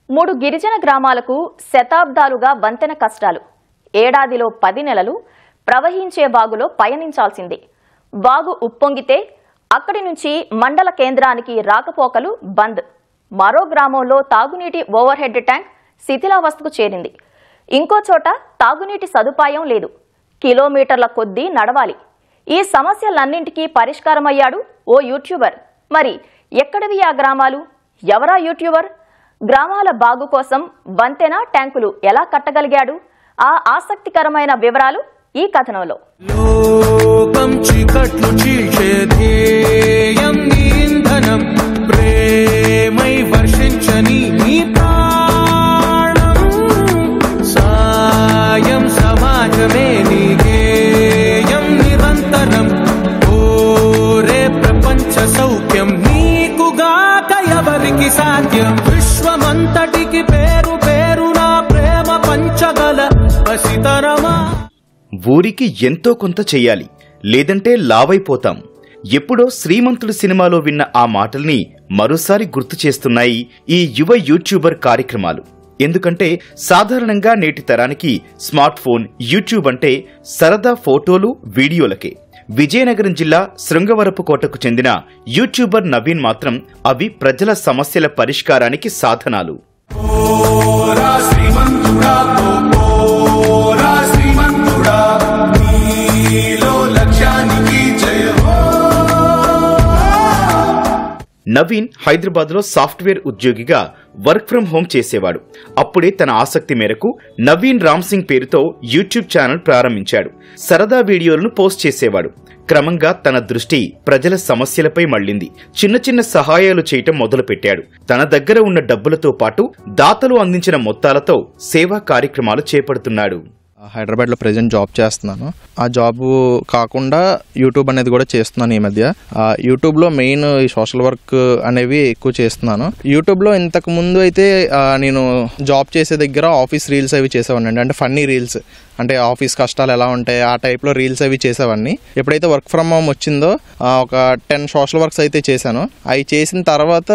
3 గిరిజన గ్రామాలకు శతాబ్దాలుగా వంతెన కష్టాలు. ఏడాదిలో 10 నెలలు ప్రవహించే వాగులో పయనించాల్సిందే. వాగు ఉప్పొంగితే అక్కడి నుంచి మండల కేంద్రానికి రాకపోకలు బంద్. మరో గ్రామంలో తాగునీటి ఓవర్ హెడ్ ట్యాంక్ శిథిలావస్థకు చేరింది. ఇంకో చోట తాగునీటి సదుపాయం లేదు. కిలోమీటర్ల కొద్దీ నడవాలి. ఈ సమస్యలన్నింటికీ పరిష్కారమయ్యాడు ఓ యూట్యూబర్. మరి ఎక్కడివి ఆ గ్రామాలు? ఎవరా యూట్యూబర్? గ్రామాల బాగు కోసం వంతెన ట్యాంకులు ఎలా కట్టగలిగాడు? ఆ ఆసక్తికరమైన వివరాలు ఈ కథనంలో. సౌఖ్యం నీకుగాక ఎవరికి సాధ్యం? విశ్వమంతటికి పేరు పేరు నా ప్రేమ పంచగల పసితరమా. ఊరికి ఎంతో కొంత చెయ్యాలి, లేదంటే లావైపోతాం. ఎప్పుడో శ్రీమంతుడు సినిమాలో విన్న ఆ మాటల్ని మరోసారి గుర్తు చేస్తున్నాయి ఈ యువ యూట్యూబర్ కార్యక్రమాలు. ఎందుకంటే సాధారణంగా నేటి తరానికి స్మార్ట్ ఫోన్, యూట్యూబ్ అంటే సరదా ఫోటోలు, వీడియోలకే. విజయనగరం జిల్లా శృంగవరపుకోటకు చెందిన యూట్యూబర్ నవీన్ మాత్రం అవి ప్రజల సమస్యల పరిష్కారానికి సాధనాలు. నవీన్ హైదరాబాద్ లో సాఫ్ట్వేర్ ఉద్యోగిగా వర్క్ ఫ్రం హోం చేసేవాడు. అప్పుడే తన ఆసక్తి మేరకు నవీన్ రామ్ సింగ్ పేరుతో యూట్యూబ్ ఛానల్ ప్రారంభించాడు. సరదా వీడియోలను పోస్ట్ చేసేవాడు. క్రమంగా తన దృష్టి ప్రజల సమస్యలపై మళ్లింది. చిన్న చిన్న సహాయాలు చేయటం మొదలుపెట్టాడు. తన దగ్గర ఉన్న డబ్బులతో పాటు దాతలు అందించిన మొత్తాలతో సేవా కార్యక్రమాలు చేపడుతున్నాడు. హైదరాబాద్లో ప్రెజెంట్ జాబ్ చేస్తున్నాను. ఆ జాబ్ కాకుండా యూట్యూబ్ అనేది కూడా చేస్తున్నాను ఈ మధ్య. యూట్యూబ్లో మెయిన్ ఈ సోషల్ వర్క్ అనేవి ఎక్కువ చేస్తున్నాను. యూట్యూబ్లో ఇంతకు ముందు అయితే నేను జాబ్ చేసే దగ్గర ఆఫీస్ రీల్స్ అవి చేసేవాడిని. అంటే ఫన్నీ రీల్స్, అంటే ఆఫీస్ కష్టాలు ఎలా ఉంటాయి ఆ టైప్లో రీల్స్ అవి చేసేవాడిని. ఎప్పుడైతే వర్క్ ఫ్రమ్ హోమ్ వచ్చిందో ఒక 10 సోషల్ వర్క్స్ అయితే చేశాను. అవి చేసిన తర్వాత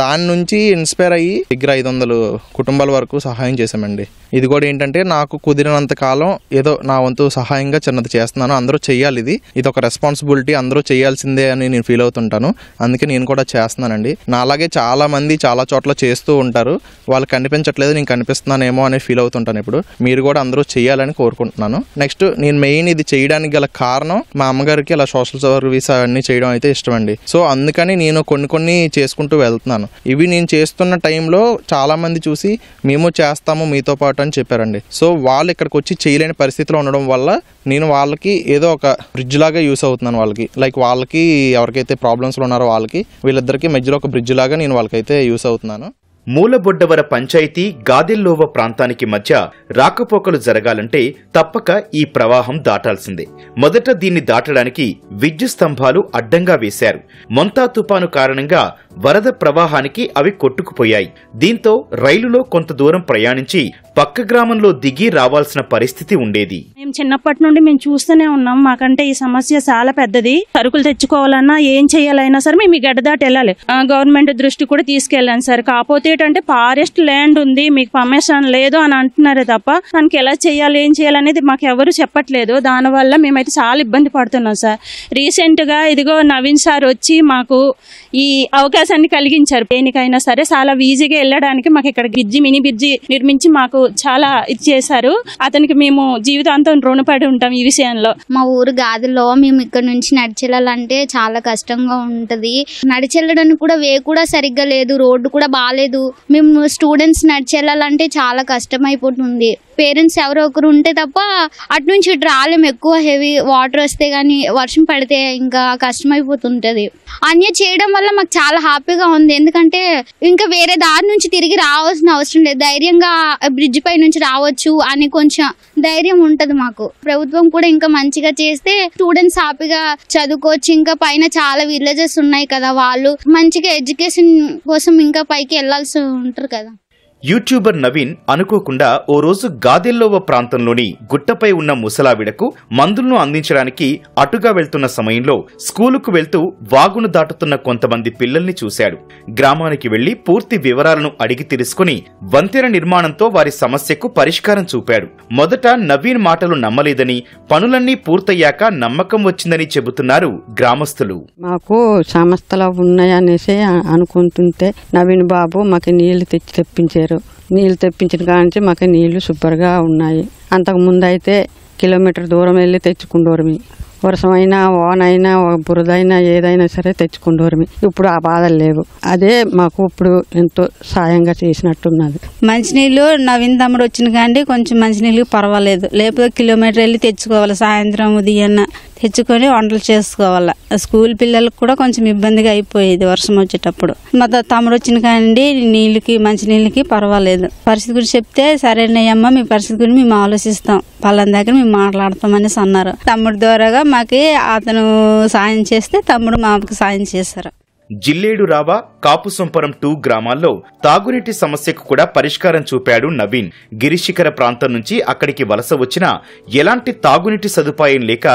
దాని నుంచి ఇన్స్పైర్ అయ్యి దగ్గర 500 కుటుంబాల వరకు సహాయం చేశామండి. ఇది కూడా ఏంటంటే నాకు కుదిరినంత కాలం ఏదో నా వంతు సహాయంగా చిన్నది చేస్తున్నాను. అందరూ చెయ్యాలి, ఇది ఒక రెస్పాన్సిబిలిటీ, అందరూ చేయాల్సిందే అని నేను ఫీల్ అవుతుంటాను. అందుకే నేను కూడా చేస్తున్నానండి. నా అలాగే చాలా మంది చాలా చోట్ల చేస్తూ ఉంటారు. వాళ్ళు కనిపించట్లేదు, నేను కనిపిస్తున్నానేమో అని ఫీల్ అవుతుంటాను. ఇప్పుడు మీరు కూడా అందరూ చేయాలని కోరుకుంటున్నాను. నెక్స్ట్ నేను మెయిన్ ఇది చేయడానికి గల కారణం మా అమ్మగారికి ఇలా సోషల్ సర్వీస్ అవన్నీ చేయడం అయితే ఇష్టం అండి. సో అందుకని నేను కొన్ని చేసుకుంటూ వెళ్తున్నాను. ఇవి నేను చేస్తున్న టైంలో చాలా మంది చూసి మేము చేస్తాము మీతో పాటు అని చెప్పారండి. సో వాళ్ళు ఇక్కడికి వచ్చి చేయలేని పరిస్థితిలో ఉండడం వల్ల నేను వాళ్ళకి ఏదో ఒక బ్రిడ్జ్ లాగా యూస్ అవుతున్నాను. వాళ్ళకి ఎవరికైతే ప్రాబ్లమ్స్ లో ఉన్నారో వాళ్ళకి వీళ్ళిద్దరికి మధ్యలో ఒక బ్రిడ్జ్ లాగా నేను వాళ్ళకైతే యూస్ అవుతున్నాను. మూలబొడ్డవర పంచాయతీ గాదెల్లోవ ప్రాంతానికి మధ్య రాకపోకలు జరగాలంటే తప్పక ఈ ప్రవాహం దాటాల్సిందే. మొదట దీన్ని దాటడానికి విద్యుత్ స్తంభాలు అడ్డంగా వేశారు. మొంతా తుపాను కారణంగా వరద ప్రవాహానికి అవి కొట్టుకుపోయాయి. దీంతో రైలులో కొంత దూరం ప్రయాణించి పక్క గ్రామంలో దిగి రావాల్సిన పరిస్థితి ఉండేది. మేము చిన్నప్పటి నుండి మేము చూస్తూనే ఉన్నాం. మాకంటే ఈ సమస్య చాలా పెద్దది. సరుకులు తెచ్చుకోవాలన్నా ఏం చేయాలైనా సరే మేము ఈ గడ్డ దాటి వెళ్ళాలి. గవర్నమెంట్ దృష్టి కూడా తీసుకెళ్ళాను సార్. కాకపోతే ఏంటంటే ఫారెస్ట్ ల్యాండ్ ఉంది, మీకు పర్మిషన్ లేదు అని అంటున్నారే తప్ప మనకి ఎలా చేయాలి ఏం చేయాలనేది మాకు ఎవరు చెప్పట్లేదు. దానివల్ల మేమైతే చాలా ఇబ్బంది పడుతున్నాం సార్. రీసెంట్ గా ఇదిగో నవీన్ సార్ వచ్చి మాకు ఈ అవకాశాన్ని కలిగించారు. దేనికైనా సరే చాలా ఈజీగా వెళ్ళడానికి మాకు ఇక్కడ మినీ బ్రిడ్జి నిర్మించి మాకు చాలా ఇది చేశారు. అతనికి మేము జీవితాంతం రుణపడి ఉంటాం ఈ విషయంలో. మా ఊరు గాదిలో మేము ఇక్కడ నుంచి నడిచెళ్ళాలంటే చాలా కష్టంగా ఉంటది. నడిచెళ్ళడానికి కూడా వే కూడా సరిగ్గా లేదు, రోడ్డు కూడా బాగాలేదు. మేము స్టూడెంట్స్ నడిచెళ్ళాలంటే చాలా కష్టం అయిపోతుంది. పేరెంట్స్ ఎవరో ఒకరు ఉంటే తప్ప అటు నుంచి ఇటు రాలేము. ఎక్కువ హెవీ వాటర్ వస్తే గానీ వర్షం పడితే ఇంకా కష్టమైపోతుంటది. అన్నీ చేయడం వల్ల మాకు చాలా హ్యాపీగా ఉంది. ఎందుకంటే ఇంకా వేరే దారి నుంచి తిరిగి రావాల్సిన అవసరం లేదు. ధైర్యంగా బ్రిడ్జ్ పై నుంచి రావచ్చు అని కొంచెం ధైర్యం ఉంటది మాకు. ప్రభుత్వం కూడా ఇంకా మంచిగా చేస్తే స్టూడెంట్స్ హ్యాపీగా చదువుకోవచ్చు. ఇంకా పైన చాలా విలేజెస్ ఉన్నాయి కదా, వాళ్ళు మంచిగా ఎడ్యుకేషన్ కోసం ఇంకా పైకి వెళ్లాల్సి ఉంటారు కదా. యూట్యూబర్ నవీన్ అనుకోకుండా ఓ రోజు గాదెల్లోవ ప్రాంతంలోని గుట్టపై ఉన్న ముసలావిడకు మందులను అందించడానికి అటుగా వెళ్తున్న సమయంలో స్కూలుకు వెళ్తూ వాగును దాటుతున్న కొంతమంది పిల్లల్ని చూశాడు. గ్రామానికి వెళ్లి పూర్తి వివరాలను అడిగి తెలుసుకుని వంతెన నిర్మాణంతో వారి సమస్యకు పరిష్కారం చూపాడు. మొదట నవీన్ మాటలు నమ్మలేదని, పనులన్నీ పూర్తయ్యాక నమ్మకం వచ్చిందని చెబుతున్నారు గ్రామస్తులు. మాకు సంస్థలు ఉన్నాయనేసి అనుకుంటుంటే నవీన్ బాబు మాకు నీళ్లు తెప్పించారు. నీళ్లు తెప్పించిన కానించి మాకు నీళ్లు సూపర్గా ఉన్నాయి. అంతకుముందు అయితే కిలోమీటర్ దూరం వెళ్ళి తెచ్చుకుండోరమి. వర్షమైనా వానైనా బురదైనా ఏదైనా సరే తెచ్చుకుండోరమి. ఇప్పుడు ఆ బాధలు లేవు. అదే మాకు ఇప్పుడు ఎంతో సాయంగా చేసినట్టున్నది. మంచినీళ్ళు నవీన్ తమ్ముడు వచ్చిన కానీ కొంచెం మంచినీళ్ళు పర్వాలేదు. లేకపోతే కిలోమీటర్ వెళ్ళి తెచ్చుకోవాలి. సాయంత్రం ఉదయాన్న తెచ్చుకొని వంటలు చేసుకోవాలి. స్కూల్ పిల్లలకు కూడా కొంచెం ఇబ్బందిగా అయిపోయేది వర్షం వచ్చేటప్పుడు. మా తమ్ముడు వచ్చిన కానీ నీళ్ళకి మంచినీళ్ళకి పర్వాలేదు. పరిస్థితి గురించి చెప్తే సరేనయ్యమ్మ మీ పరిస్థితి గురించి మేము ఆలోచిస్తాం, పలానా దగ్గర మేము మాట్లాడతాం అనేసి అన్నారు. తమ్ముడు ద్వారాగా మాకి అతను సాయం చేస్తే తమ్ముడు మాకు సాయం చేశారు. జిల్లేడు రావా, కాపుసొంపరం 2 గ్రామాల్లో తాగునీటి సమస్యకు కూడా పరిష్కారం చూపాడు నవీన్. గిరిశిఖర ప్రాంతం నుంచి అక్కడికి వలస వచ్చినా ఎలాంటి తాగునీటి సదుపాయం లేక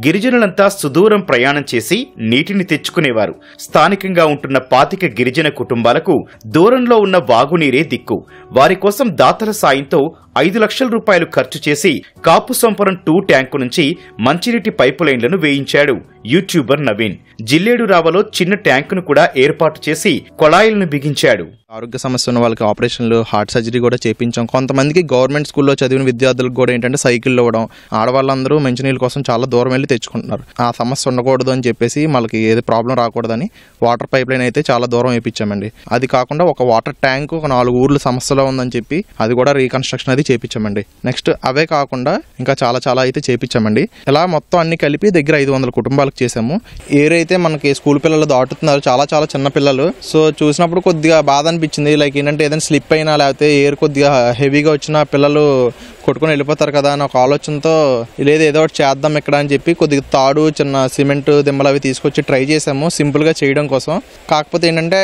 గిరిజనులంతా సుదూరం ప్రయాణం చేసి నీటిని తెచ్చుకునేవారు. స్థానికంగా ఉంటున్న 25 గిరిజన కుటుంబాలకు దూరంలో ఉన్న వాగునీరే దిక్కు. వారి కోసం దాతల సాయంతో 5 లక్షల రూపాయలు ఖర్చు చేసి కాపుసొంపరం 2 ట్యాంకు నుంచి మంచినీటి పైపు లైన్లను వేయించాడు యూట్యూబర్ నవీన్. జిల్లేడు రావలో చిన్న ట్యాంకును కూడా ఏర్పాటు చేసి కొళాయిలను బిగించాడు. ఆరోగ్య సమస్య ఉన్న వాళ్ళకి ఆపరేషన్లు, హార్ట్ సర్జరీ కూడా చేయించాం. కొంతమందికి గవర్నమెంట్ స్కూల్లో చదివిన విద్యార్థులకు కూడా ఏంటంటే సైకిళ్ళు ఇవ్వడం, ఆడవాళ్ళందరూ మంచినీళ్ళ కోసం చాలా దూరం వెళ్ళి తెచ్చుకుంటున్నారు. ఆ సమస్య ఉండకూడదు అని చెప్పేసి వాళ్ళకి ఏది ప్రాబ్లం రాకూడదని వాటర్ పైప్ లైన్ అయితే చాలా దూరం వేయించామండి. అది కాకుండా ఒక వాటర్ ట్యాంక్ ఒక 4 ఊర్ల సమస్యలో ఉందని చెప్పి అది కూడా రీకన్స్ట్రక్షన్ అది చేయించామండి. నెక్స్ట్ అవే కాకుండా ఇంకా చాలా అయితే చేయించామండి. ఇలా మొత్తం అన్ని కలిపి దగ్గర 500 కుటుంబాలకు చేసాము. ఏరైతే మనకి స్కూల్ పిల్లలు దాటుతున్నారు, చాలా చిన్న పిల్లలు. సో చూసినప్పుడు కొద్దిగా బాధ అనిపించింది. లైక్ ఏంటంటే ఏదైనా స్లిప్ అయినా లేకపోతే ఎయిర్ కొద్దిగా హెవీగా వచ్చినా పిల్లలు కొట్టుకుని వెళ్ళిపోతారు కదా అని ఒక ఆలోచనతో లేదు ఏదో ఒకటి చేద్దాం ఇక్కడ అని చెప్పి కొద్దిగా తాడు, చిన్న సిమెంట్ దిమ్మలు అవి తీసుకొచ్చి ట్రై చేసాము సింపుల్గా చేయడం కోసం. కాకపోతే ఏంటంటే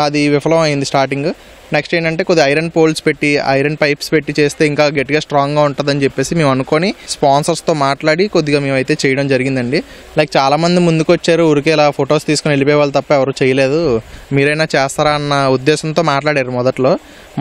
అది విఫలం అయింది స్టార్టింగ్. నెక్స్ట్ ఏంటంటే కొద్దిగా ఐరన్ పోల్స్ పెట్టి, ఐరన్ పైప్స్ పెట్టి చేస్తే ఇంకా గట్టిగా స్ట్రాంగ్గా ఉంటుందని చెప్పేసి మేము అనుకొని స్పాన్సర్స్తో మాట్లాడి కొద్దిగా మేమైతే చేయడం జరిగిందండి. లైక్ చాలామంది ముందుకు వచ్చారు, ఊరికే ఇలా ఫొటోస్ తీసుకుని వెళ్ళిపోయే వాళ్ళు తప్ప ఎవరు చేయలేదు. మీరైనా చేస్తారా అన్న ఉద్దేశంతో మాట్లాడారు మొదట్లో.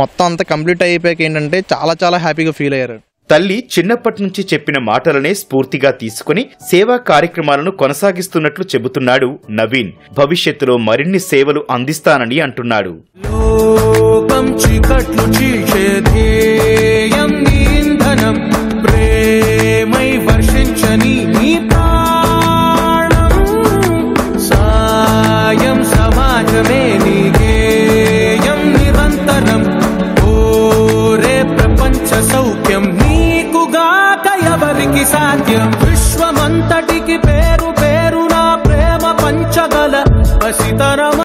మొత్తం అంతా కంప్లీట్ అయిపోయాక ఏంటంటే చాలా హ్యాపీగా ఫీల్ అయ్యారు. తల్లి చిన్నప్పటి నుంచి చెప్పిన మాటలనే స్ఫూర్తిగా తీసుకుని సేవా కార్యక్రమాలను కొనసాగిస్తున్నట్లు చెబుతున్నాడు నవీన్. భవిష్యత్తులో మరిన్ని సేవలు అందిస్తానని అంటున్నాడు. లోకం చీకట్లు చీల్చే ధ్యేయం నీ ఇంధనం, ప్రేమై వర్షించని నీ ప్రాణం, సాయం సమాజమే నీ గేయం నిరంతరం, ఓరే ప్రపంచ సౌఖ్యం నీకుగాక ఎవరికి సాధ్యం, విశ్వమంతటికి పేరు పేరున ప్రేమ పంచగల పసితన